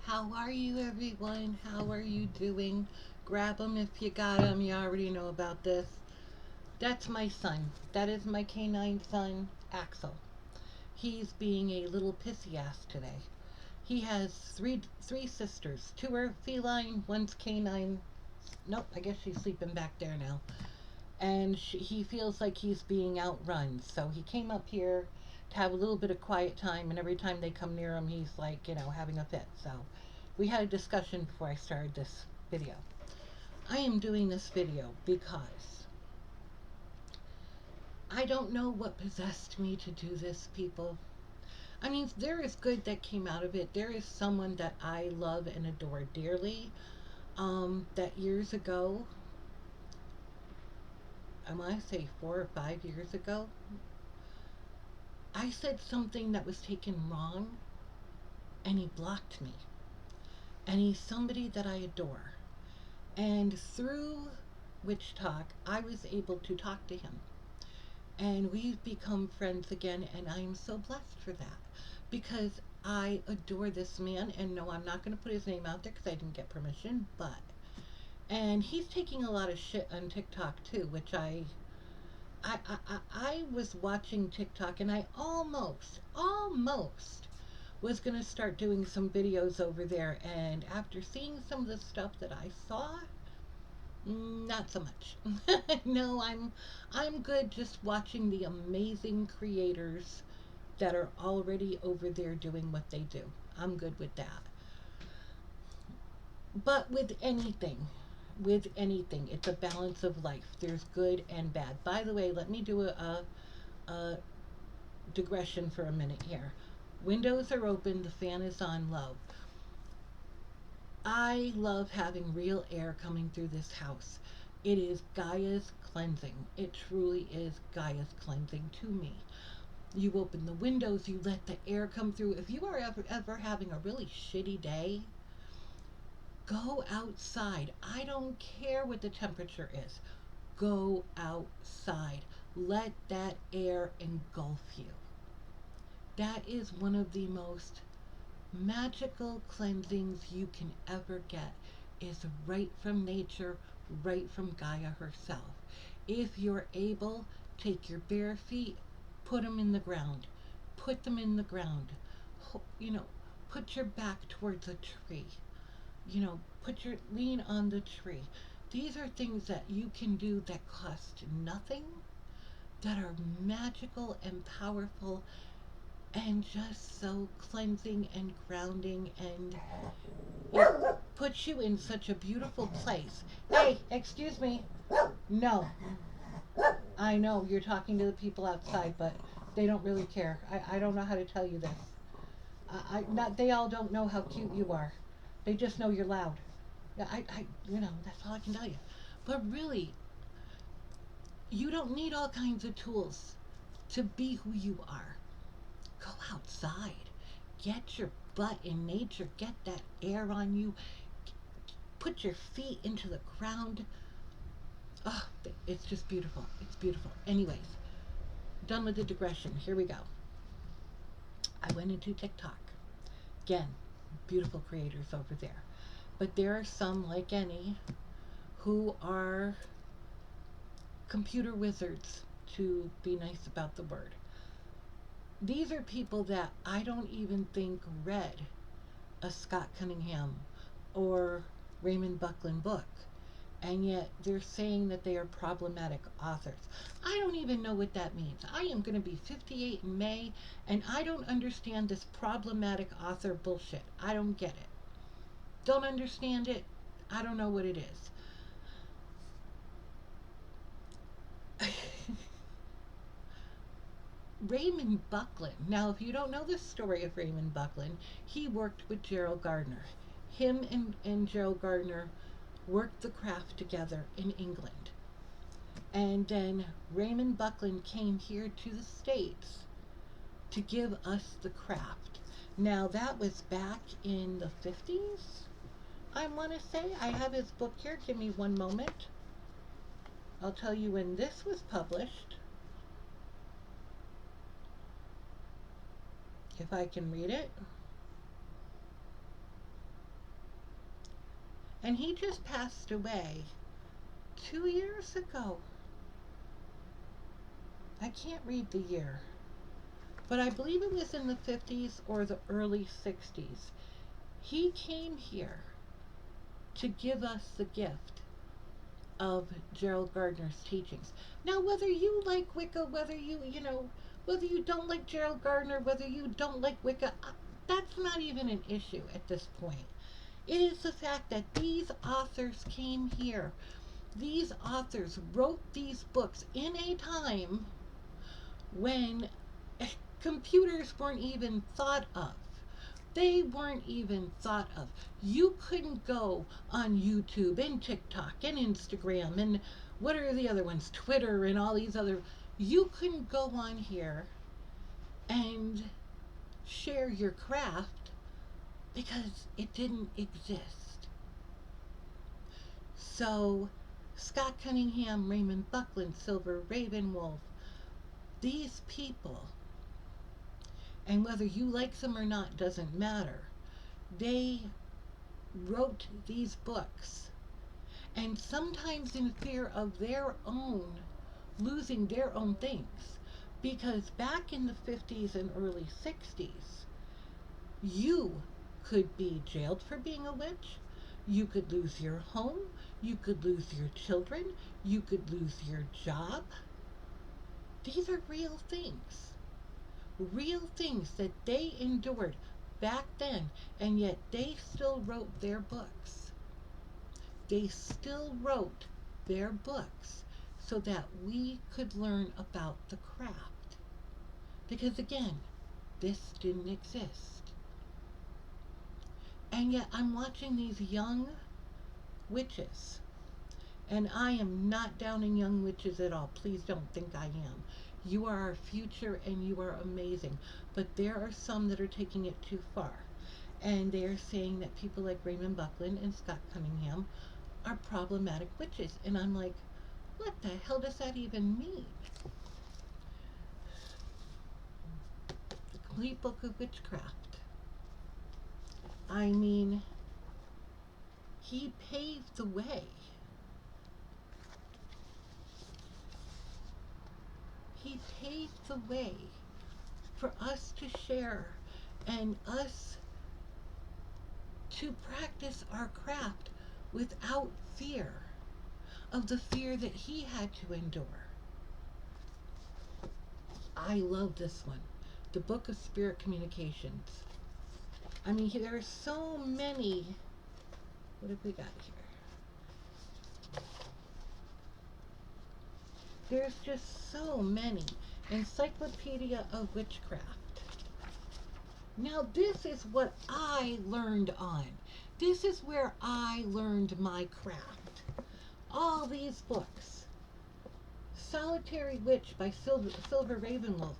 How are you, everyone? How are you doing? Grab them if you got them. You already know about this. That's my son. That is my canine son, Axel. He's being a little pissy ass today. He has three sisters. Two are feline, one's canine. Nope, I guess she's sleeping back there now. And he feels like he's being outrun. So he came up here to have a little bit of quiet time, and every time they come near him, he's like, having a fit. So we had a discussion before I started this video. I am doing this video because I don't know what possessed me to do this, people. I mean, there is good that came out of it. There is someone that I love and adore dearly. That years ago, I want to say 4 or 5 years ago, I said something that was taken wrong, and he blocked me. And he's somebody that I adore. And through Witch Talk, I was able to talk to him. And we've become friends again, and I am so blessed for that because I adore this man. And no, I'm not going to put his name out there because I didn't get permission, but. And he's taking a lot of shit on TikTok too, which I was watching TikTok and I almost was going to start doing some videos over there. And after seeing some of the stuff that I saw, not so much. No, I'm good just watching the amazing creators that are already over there doing what they do. I'm good with that. But with anything, it's a balance of life. There's good and bad. By the way, let me do a digression for a minute here. Windows are open, the fan is on low. I love having real air coming through this house. It is Gaia's cleansing. It truly is Gaia's cleansing to me. You open the windows, you let the air come through. If you are ever having a really shitty day, go outside. I don't care what the temperature is. Go outside. Let that air engulf you. That is one of the most magical cleansings you can ever get is right from nature, right from Gaia herself. If you're able, take your bare feet, put them in the ground. Put them in the ground. You know, put your back towards a tree. Put your lean on the tree. These are things that you can do that cost nothing, that are magical and powerful and just so cleansing and grounding, and it puts you in such a beautiful place. Hey, excuse me. No, I know you're talking to the people outside, but they don't really care. I don't know how to tell you this. Not they all don't know how cute you are. They just know you're loud. Yeah, that's all I can tell you. But really, you don't need all kinds of tools to be who you are. Go outside. Get your butt in nature. Get that air on you. Put your feet into the ground. Oh, it's just beautiful. It's beautiful. Anyways, done with the digression. Here we go. I went into TikTok. Again, beautiful creators over there. But there are some, like any, who are computer wizards, to be nice about the word. These are people that I don't even think read a Scott Cunningham or Raymond Buckland book. And yet they're saying that they are problematic authors. I don't even know what that means. I am going to be 58 in May, and I don't understand this problematic author bullshit. I don't get it. Don't understand it. I don't know what it is. Raymond Buckland. Now, if you don't know the story of Raymond Buckland, he worked with Gerald Gardner. Him and Gerald Gardner worked the craft together in England. And then Raymond Buckland came here to the States to give us the craft. Now, that was back in the 50s, I want to say. I have his book here. Give me one moment. I'll tell you when this was published, if I can read it. And he just passed away 2 years ago. I can't read the year, but I believe it was in the 50s or the early 60s. He came here to give us the gift of Gerald Gardner's teachings. Now, whether you like Wicca, whether whether you don't like Gerald Gardner, whether you don't like Wicca, that's not even an issue at this point. It is the fact that these authors came here. These authors wrote these books in a time when computers weren't even thought of. They weren't even thought of. You couldn't go on YouTube and TikTok and Instagram and what are the other ones? Twitter and all these other. You couldn't go on here and share your craft because it didn't exist. So, Scott Cunningham, Raymond Buckland, Silver Ravenwolf, these people, and whether you like them or not doesn't matter, they wrote these books, and sometimes in fear of their own losing their own things. Because back in the 50s and early 60s, you could be jailed for being a witch, you could lose your home, you could lose your children, you could lose your job. These are real things that they endured back then, and yet they still wrote their books. They still wrote their books so that we could learn about the craft. Because again, this didn't exist. And yet I'm watching these young witches. And I am not downing young witches at all. Please don't think I am. You are our future and you are amazing. But there are some that are taking it too far. And they are saying that people like Raymond Buckland and Scott Cunningham are problematic witches. And I'm like, what the hell does that even mean? The Complete Book of Witchcraft. I mean, he paved the way. He paved the way for us to share and us to practice our craft without fear of the fear that he had to endure. I love this one. The Book of Spirit Communications. I mean, there are so many. What have we got here? There's just so many. Encyclopedia of Witchcraft. Now, this is what I learned on. This is where I learned my craft. All these books. Solitary Witch by Silver Ravenwolf.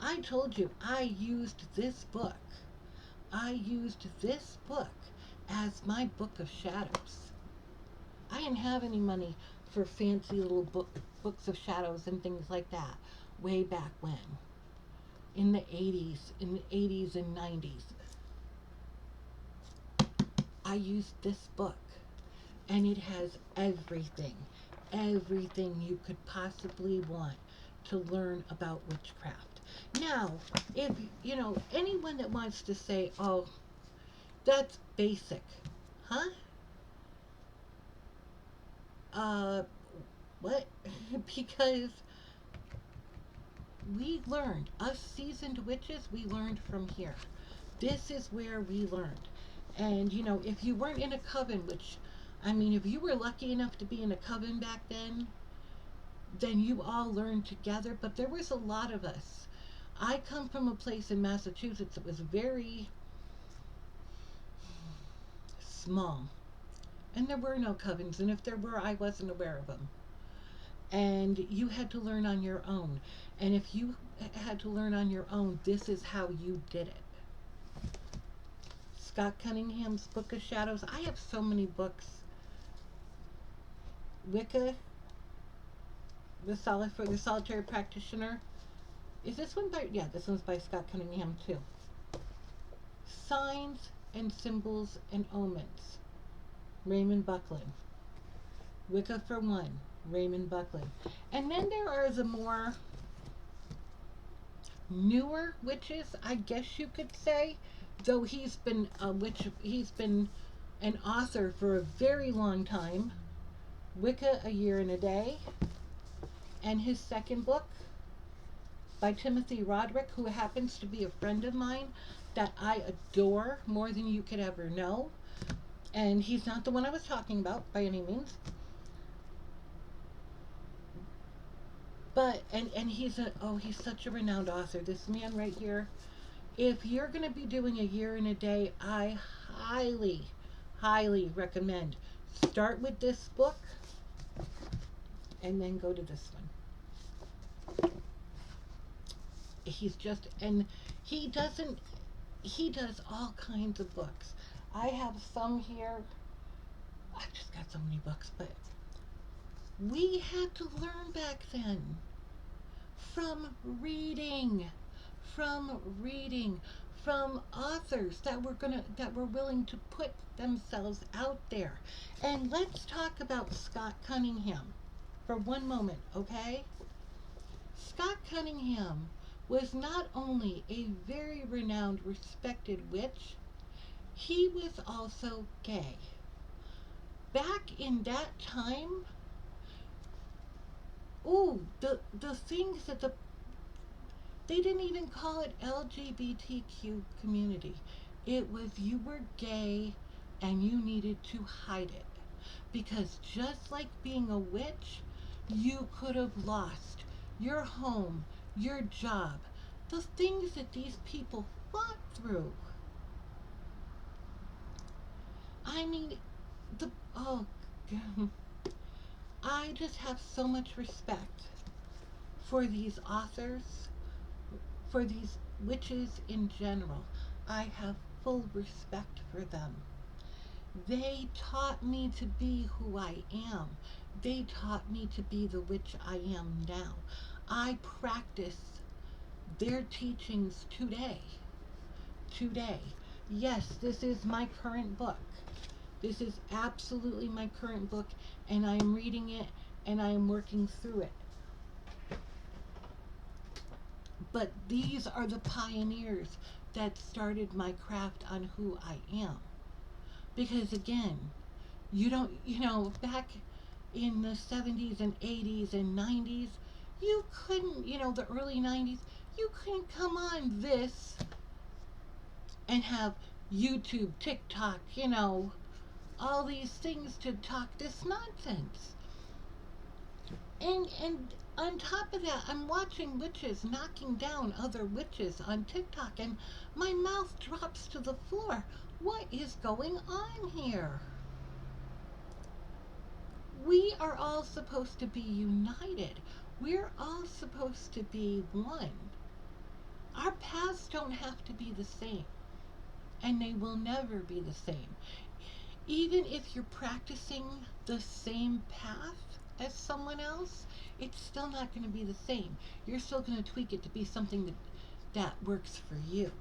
I told you I used this book. I used this book as my book of shadows. I didn't have any money for fancy little books of shadows and things like that way back when. In the 80s and 90s. I used this book and it has everything you could possibly want to learn about witchcraft. Now, if anyone that wants to say, oh, that's basic, huh? What? Because we learned, us seasoned witches, we learned from here. This is where we learned. And if you weren't in a coven, which I mean, if you were lucky enough to be in a coven back then you all learned together. But there was a lot of us. I come from a place in Massachusetts that was very small. And there were no covens. And if there were, I wasn't aware of them. And you had to learn on your own. And if you had to learn on your own, this is how you did it. Scott Cunningham's Book of Shadows. I have so many books. Wicca, for the Solitary Practitioner. Is this one by? Yeah, this one's by Scott Cunningham too. Signs and Symbols and Omens. Raymond Buckland. Wicca for one, Raymond Buckland. And then there are the more newer witches, I guess you could say, though he's been a witch, he's been an author for a very long time. Wicca, A Year and a Day, and his second book by Timothy Roderick, who happens to be a friend of mine that I adore more than you could ever know. And he's not the one I was talking about by any means. But and he's such a renowned author. This man right here. If you're gonna be doing A Year and a Day, I highly, highly recommend start with this book and then go to this one. He's just and he doesn't he does all kinds of books. I have some here. I've just got so many books, but we had to learn back then from reading, from reading, from authors that were willing to put themselves out there. And let's talk about Scott Cunningham for one moment, okay? Scott Cunningham was not only a very renowned, respected witch, he was also gay. Back in that time, the things that they didn't even call it LGBTQ community. It was you were gay and you needed to hide it. Because just like being a witch, you could have lost your home, your job, the things that these people fought through. I mean, the oh, I just have so much respect for these authors, for these witches in general. I have full respect for them. They taught me to be who I am. They taught me to be the witch I am now. I practice their teachings today. Today. Yes, this is my current book. This is absolutely my current book, and I am reading it and I am working through it. But these are the pioneers that started my craft on who I am. Because again, back in the 70s and 80s and 90s, you couldn't, the early 90s, you couldn't come on this and have YouTube, TikTok, all these things to talk this nonsense. And on top of that, I'm watching witches knocking down other witches on TikTok, and my mouth drops to the floor. What is going on here? We are all supposed to be united. We're all supposed to be one. Our paths don't have to be the same, and they will never be the same. Even if you're practicing the same path as someone else, it's still not going to be the same. You're still going to tweak it to be something that works for you.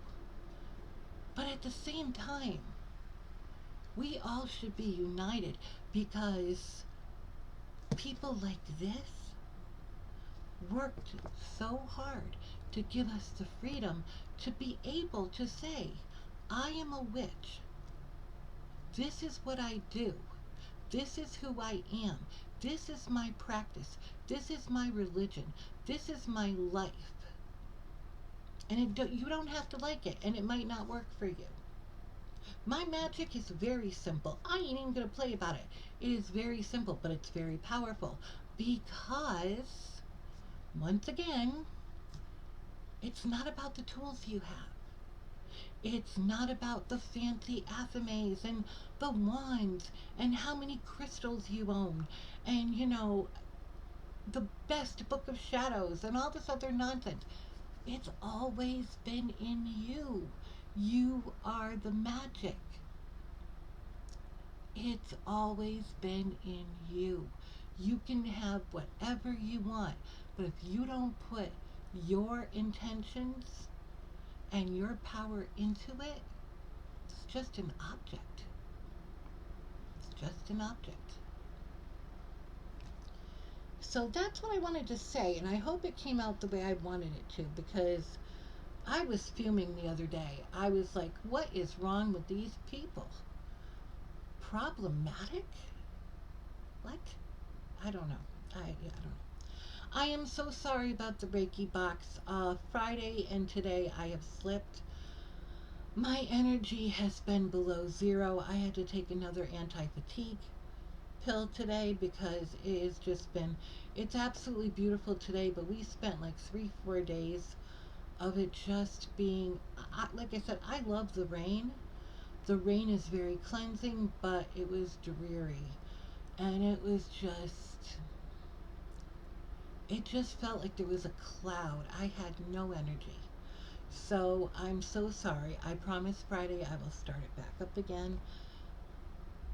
But at the same time, we all should be united because people like this worked so hard to give us the freedom to be able to say, I am a witch. This is what I do. This is who I am. This is my practice. This is my religion. This is my life. And you don't have to like it, and it might not work for you. My magic is very simple. I ain't even going to play about it. It is very simple, but it's very powerful because, once again, it's not about the tools you have. It's not about the fancy athames and the wands and how many crystals you own and, the best book of shadows and all this other nonsense. It's always been in you. You are the magic. It's always been in you. You can have whatever you want, but if you don't put your intentions and your power into it, it's just an object. It's just an object. So that's what I wanted to say, and I hope it came out the way I wanted it to, because I was fuming the other day. I was like, what is wrong with these people? Problematic? What? I don't know. Yeah, I don't know. I am so sorry about the Reiki box. Friday and today I have slipped. My energy has been below zero. I had to take another anti fatigue pill today because it has just been, it's absolutely beautiful today, but we spent like 3, 4 days of it just being, like I said, I love the rain. The rain is very cleansing, but it was dreary. And it just felt like there was a cloud. I had no energy. So I'm so sorry. I promise Friday I will start it back up again.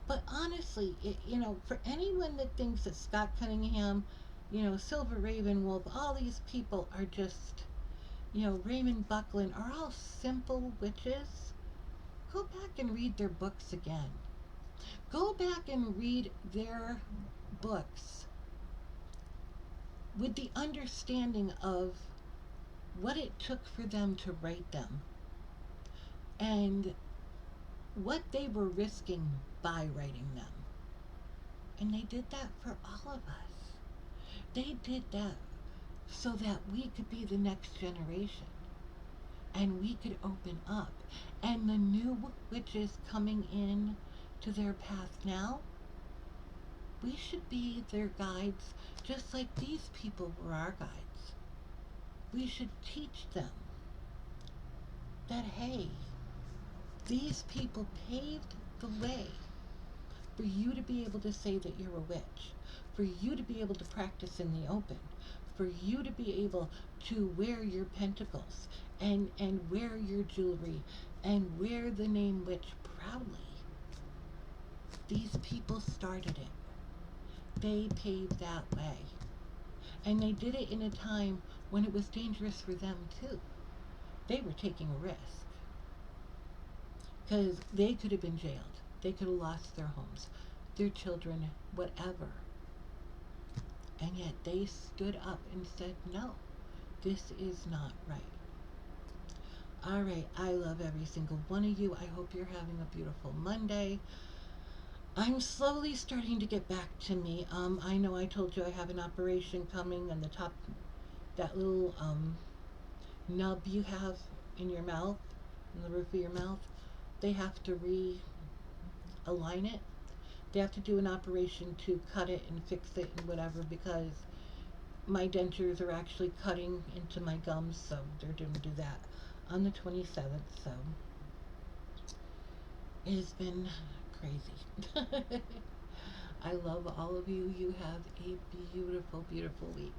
But honestly, for anyone that thinks that Scott Cunningham, Silver Raven Wolf, all these people are just, Raymond Buckland are all simple witches, go back and read their books again. Go back and read their books with the understanding of what it took for them to write them and what they were risking by writing them. And they did that for all of us. They did that so that we could be the next generation and we could open up. And the new witches coming in to their path now, we should be their guides just like these people were our guides. We should teach them that, hey, these people paved the way for you to be able to say that you're a witch, for you to be able to practice in the open, for you to be able to wear your pentacles and wear your jewelry and wear the name witch proudly. These people started it. They paved that way. And they did it in a time when it was dangerous for them too. They were taking a risk because they could have been jailed. They could have lost their homes, their children, whatever. And yet they stood up and said, no, this is not right. All right, I love every single one of you. I hope you're having a beautiful Monday. I'm slowly starting to get back to me. I know I told you I have an operation coming, and the top, that little nub you have in your mouth, in the roof of your mouth, they have to realign it. They have to do an operation to cut it and fix it and whatever, because my dentures are actually cutting into my gums, so they're going to do that on the 27th. So it has been crazy. I love all of you. You have a beautiful, beautiful week.